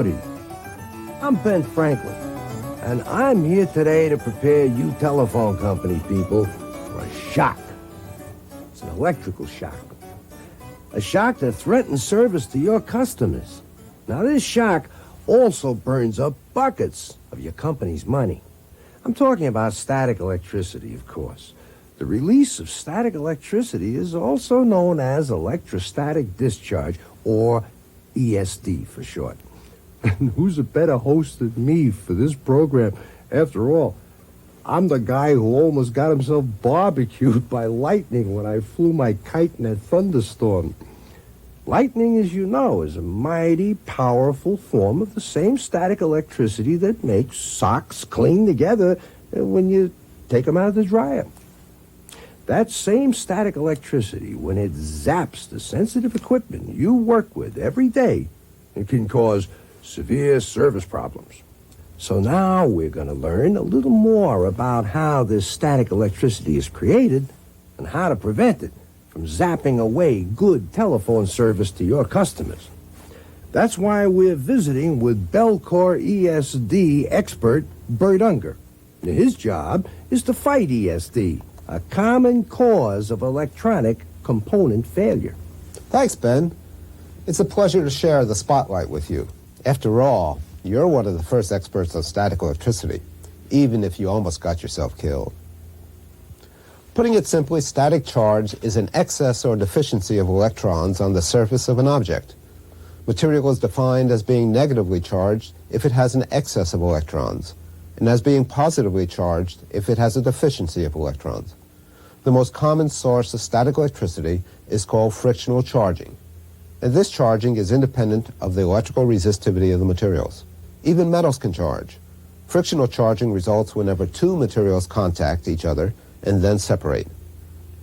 Howdy, I'm Ben Franklin, and I'm here today to prepare you telephone company people for a shock. It's an electrical shock. A shock that threatens service to your customers. Now, this shock also burns up buckets of your company's money. I'm talking about static electricity, of course. The release of static electricity is also known as electrostatic discharge, or ESD for short. And who's a better host than me for this program? After all, I'm the guy who almost got himself barbecued by lightning when I flew my kite in that thunderstorm. Lightning, as you know, is a mighty powerful form of the same static electricity that makes socks cling together when you take them out of the dryer. That same static electricity, when it zaps the sensitive equipment you work with every day, it can cause severe service problems. So now we're going to learn a little more about how this static electricity is created and how to prevent it from zapping away good telephone service to your customers. That's why we're visiting with Belcor ESD expert Bert Unger. His job is to fight ESD, a common cause of electronic component failure. Thanks, Ben. It's a pleasure to share the spotlight with you. After all, you're one of the first experts on static electricity, even if you almost got yourself killed. Putting it simply, static charge is an excess or deficiency of electrons on the surface of an object. Material is defined as being negatively charged if it has an excess of electrons, and as being positively charged if it has a deficiency of electrons. The most common source of static electricity is called frictional charging, and this charging is independent of the electrical resistivity of the materials. Even metals can charge. Frictional charging results whenever two materials contact each other and then separate.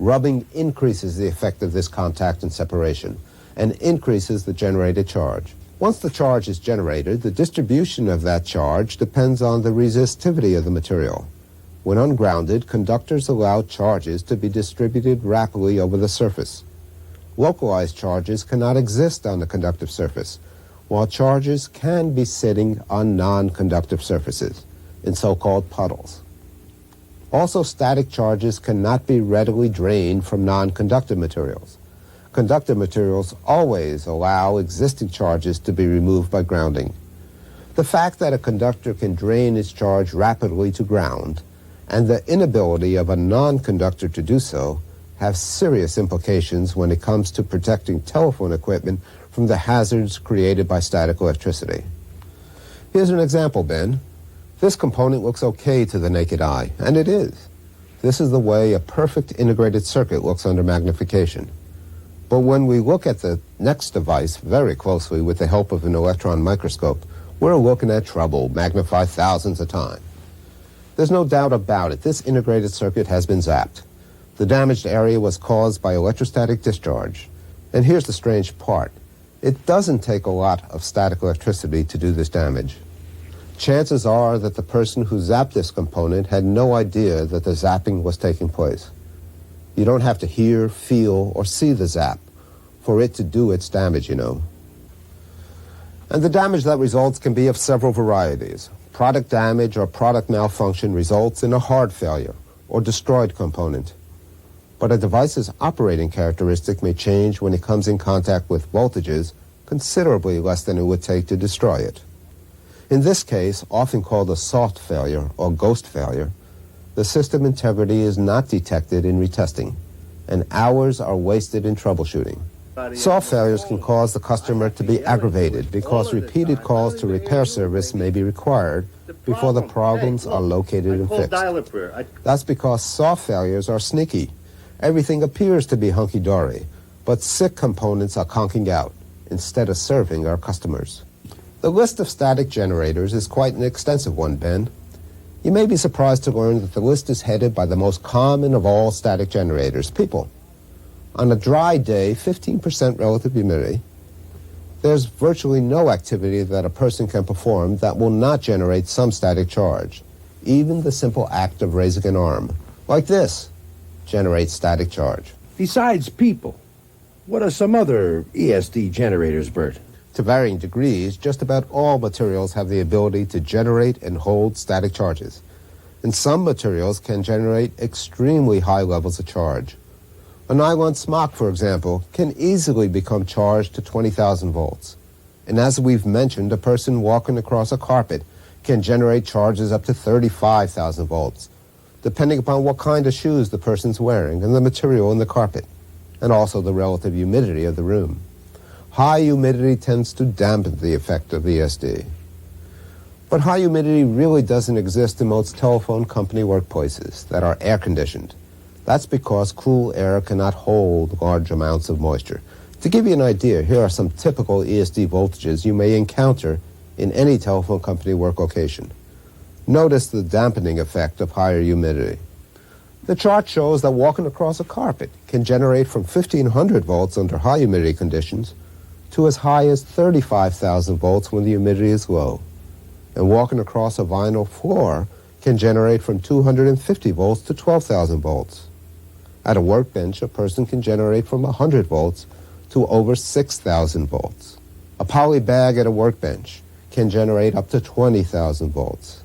Rubbing increases the effect of this contact and separation and increases the generated charge. Once the charge is generated, the distribution of that charge depends on the resistivity of the material. When ungrounded, conductors allow charges to be distributed rapidly over the surface. Localized charges cannot exist on the conductive surface, while charges can be sitting on non-conductive surfaces, in so-called puddles. Also, static charges cannot be readily drained from non-conductive materials. Conductive materials always allow existing charges to be removed by grounding. The fact that a conductor can drain its charge rapidly to ground, and the inability of a non-conductor to do so, have serious implications when it comes to protecting telephone equipment from the hazards created by static electricity. Here's an example, Ben. This component looks okay to the naked eye, and it is. This is the way a perfect integrated circuit looks under magnification. But when we look at the next device very closely with the help of an electron microscope, we're looking at trouble magnified thousands of times. There's no doubt about it, this integrated circuit has been zapped. The damaged area was caused by electrostatic discharge. And here's the strange part. It doesn't take a lot of static electricity to do this damage. Chances are that the person who zapped this component had no idea that the zapping was taking place. You don't have to hear, feel, or see the zap for it to do its damage, you know. And the damage that results can be of several varieties. Product damage or product malfunction results in a hard failure or destroyed component. But a device's operating characteristic may change when it comes in contact with voltages considerably less than it would take to destroy it. In this case, often called a soft failure or ghost failure, the system integrity is not detected in retesting, and hours are wasted in troubleshooting. Soft failures can cause the customer to be aggravated because repeated calls to repair service may be required before the problems are located and fixed. That's because soft failures are sneaky. Everything appears to be hunky-dory, but sick components are conking out instead of serving our customers. The list of static generators is quite an extensive one, Ben. You may be surprised to learn that the list is headed by the most common of all static generators, people. On a dry day, 15% relative humidity, there's virtually no activity that a person can perform that will not generate some static charge. Even the simple act of raising an arm, like this, generates static charge. Besides people, what are some other ESD generators, Bert? To varying degrees, just about all materials have the ability to generate and hold static charges. And some materials can generate extremely high levels of charge. A nylon smock, for example, can easily become charged to 20,000 volts. And as we've mentioned, a person walking across a carpet can generate charges up to 35,000 volts, depending upon what kind of shoes the person's wearing and the material in the carpet, and also the relative humidity of the room. High humidity tends to dampen the effect of ESD. But high humidity really doesn't exist in most telephone company workplaces that are air-conditioned. That's because cool air cannot hold large amounts of moisture. To give you an idea, here are some typical ESD voltages you may encounter in any telephone company work location. Notice the dampening effect of higher humidity. The chart shows that walking across a carpet can generate from 1,500 volts under high humidity conditions to as high as 35,000 volts when the humidity is low. And walking across a vinyl floor can generate from 250 volts to 12,000 volts. At a workbench, a person can generate from 100 volts to over 6,000 volts. A poly bag at a workbench can generate up to 20,000 volts.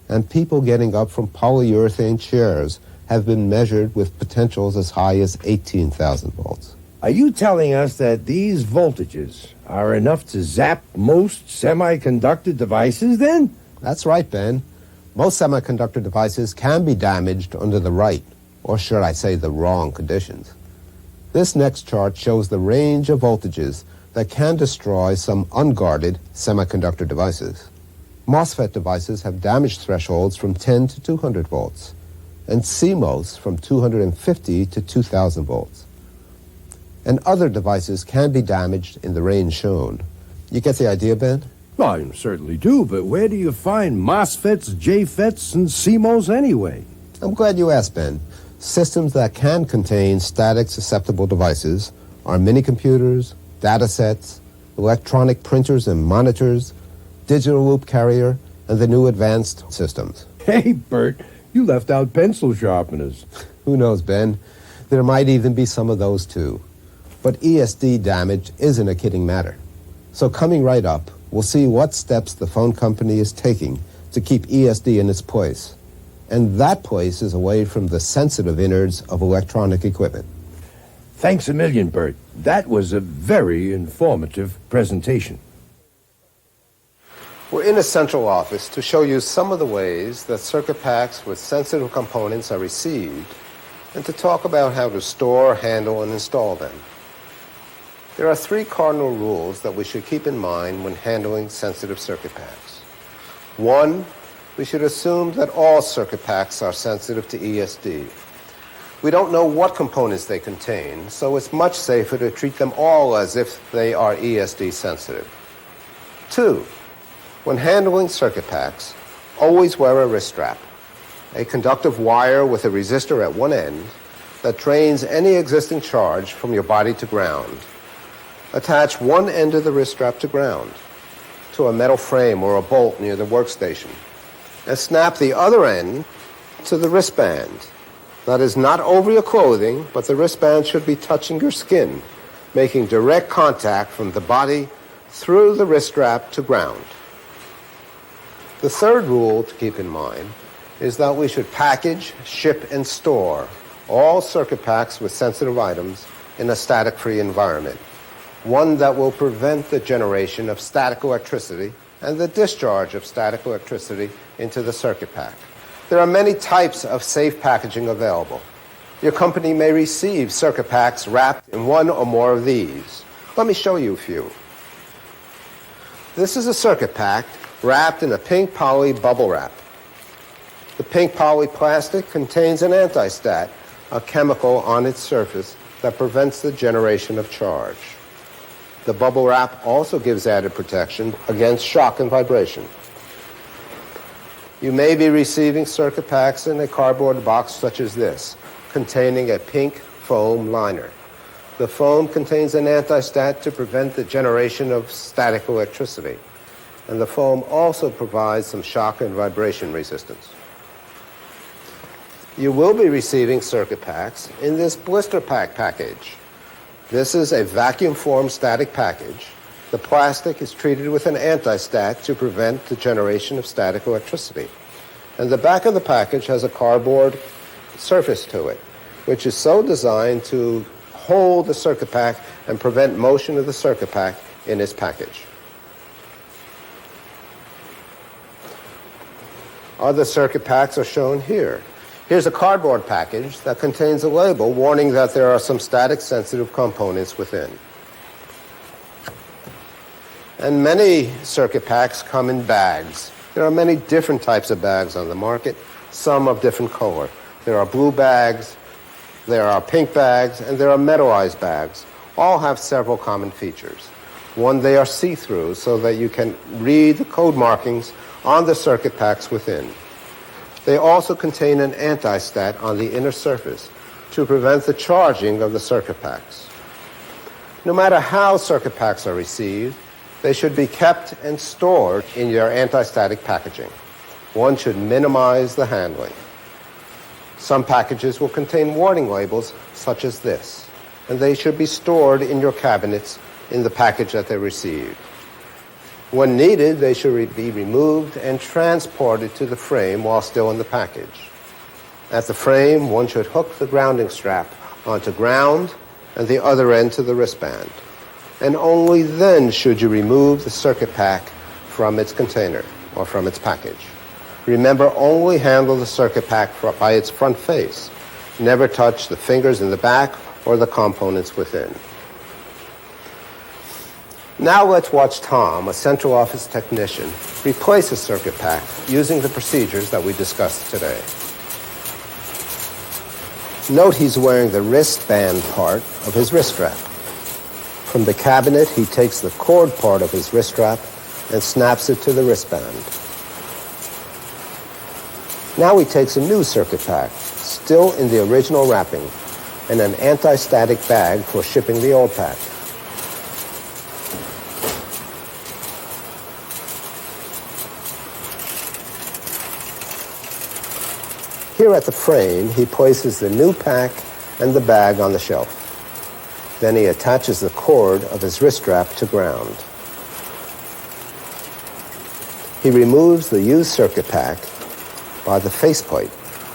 And people getting up from polyurethane chairs have been measured with potentials as high as 18,000 volts. Are you telling us that these voltages are enough to zap most semiconductor devices, then? That's right, Ben. Most semiconductor devices can be damaged under the right, or should I say the wrong, conditions. This next chart shows the range of voltages that can destroy some unguarded semiconductor devices. MOSFET devices have damage thresholds from 10 to 200 volts, and CMOS from 250 to 2,000 volts. And other devices can be damaged in the range shown. You get the idea, Ben? Well, I certainly do, but where do you find MOSFETs, JFETs, and CMOS anyway? I'm glad you asked, Ben. Systems that can contain static susceptible devices are mini-computers, data sets, electronic printers and monitors, digital loop carrier, and the new advanced systems. Hey, Bert, you left out pencil sharpeners. Who knows, Ben? There might even be some of those, too. But ESD damage isn't a kidding matter. So coming right up, we'll see what steps the phone company is taking to keep ESD in its place. And that place is away from the sensitive innards of electronic equipment. Thanks a million, Bert. That was a very informative presentation. We're in a central office to show you some of the ways that circuit packs with sensitive components are received and to talk about how to store, handle, and install them. There are 3 cardinal rules that we should keep in mind when handling sensitive circuit packs. 1, we should assume that all circuit packs are sensitive to ESD. We don't know what components they contain, so it's much safer to treat them all as if they are ESD sensitive. 2, when handling circuit packs, always wear a wrist strap, a conductive wire with a resistor at one end that drains any existing charge from your body to ground. Attach one end of the wrist strap to ground, to a metal frame or a bolt near the workstation, and snap the other end to the wristband. That is not over your clothing, but the wristband should be touching your skin, making direct contact from the body through the wrist strap to ground. The third rule to keep in mind is that we should package, ship, and store all circuit packs with sensitive items in a static-free environment, one that will prevent the generation of static electricity and the discharge of static electricity into the circuit pack. There are many types of safe packaging available. Your company may receive circuit packs wrapped in one or more of these. Let me show you a few. This is a circuit pack wrapped in a pink poly bubble wrap. The pink poly plastic contains an anti-stat, a chemical on its surface that prevents the generation of charge. The bubble wrap also gives added protection against shock and vibration. You may be receiving circuit packs in a cardboard box such as this, containing a pink foam liner. The foam contains an anti-stat to prevent the generation of static electricity, and the foam also provides some shock and vibration resistance. You will be receiving circuit packs in this blister pack package. This is a vacuum-formed static package The plastic is treated with an anti-stat to prevent the generation of static electricity. And the back of the package has a cardboard surface to it, which is so designed to hold the circuit pack and prevent motion of the circuit pack in its package. Other circuit packs are shown here. Here's a cardboard package that contains a label warning that there are some static-sensitive components within. And many circuit packs come in bags. There are many different types of bags on the market, some of different color. There are blue bags, there are pink bags, and there are metallized bags. All have several common features. One, they are see-through so that you can read the code markings on the circuit packs within. They also contain an anti-stat on the inner surface to prevent the charging of the circuit packs. No matter how circuit packs are received, they should be kept and stored in your anti-static packaging. One should minimize the handling. Some packages will contain warning labels such as this, and they should be stored in your cabinets in the package that they received. When needed, they should be removed and transported to the frame while still in the package. At the frame, one should hook the grounding strap onto ground and the other end to the wristband. And only then should you remove the circuit pack from its container or from its package. Remember, only handle the circuit pack by its front face. Never touch the fingers in the back or the components within. Now let's watch Tom, a central office technician, replace a circuit pack using the procedures that we discussed today. Note he's wearing the wristband part of his wrist strap. From the cabinet, he takes the cord part of his wrist strap and snaps it to the wristband. Now he takes a new circuit pack, still in the original wrapping, and an anti-static bag for shipping the old pack. Here at the frame, he places the new pack and the bag on the shelf. Then he attaches the cord of his wrist strap to ground. He removes the used circuit pack by the faceplate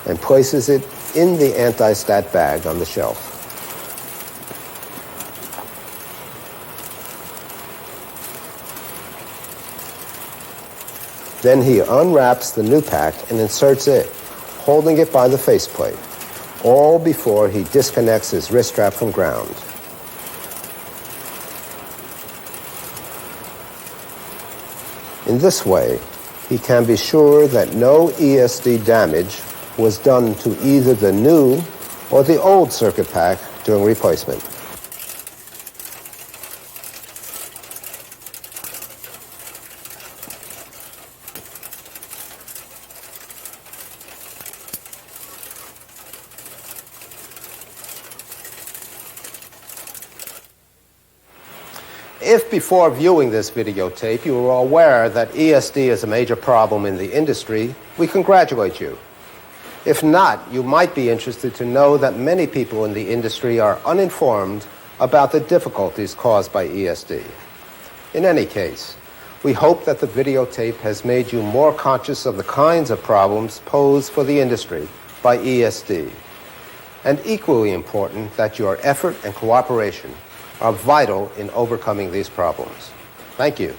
and places it in the anti-stat bag on the shelf. Then he unwraps the new pack and inserts it, holding it by the faceplate, all before he disconnects his wrist strap from ground. In this way, he can be sure that no ESD damage was done to either the new or the old circuit pack during replacement. If before viewing this videotape you were aware that ESD is a major problem in the industry, we congratulate you. If not, you might be interested to know that many people in the industry are uninformed about the difficulties caused by ESD. In any case, we hope that the videotape has made you more conscious of the kinds of problems posed for the industry by ESD. And equally important, that your effort and cooperation are vital in overcoming these problems. Thank you.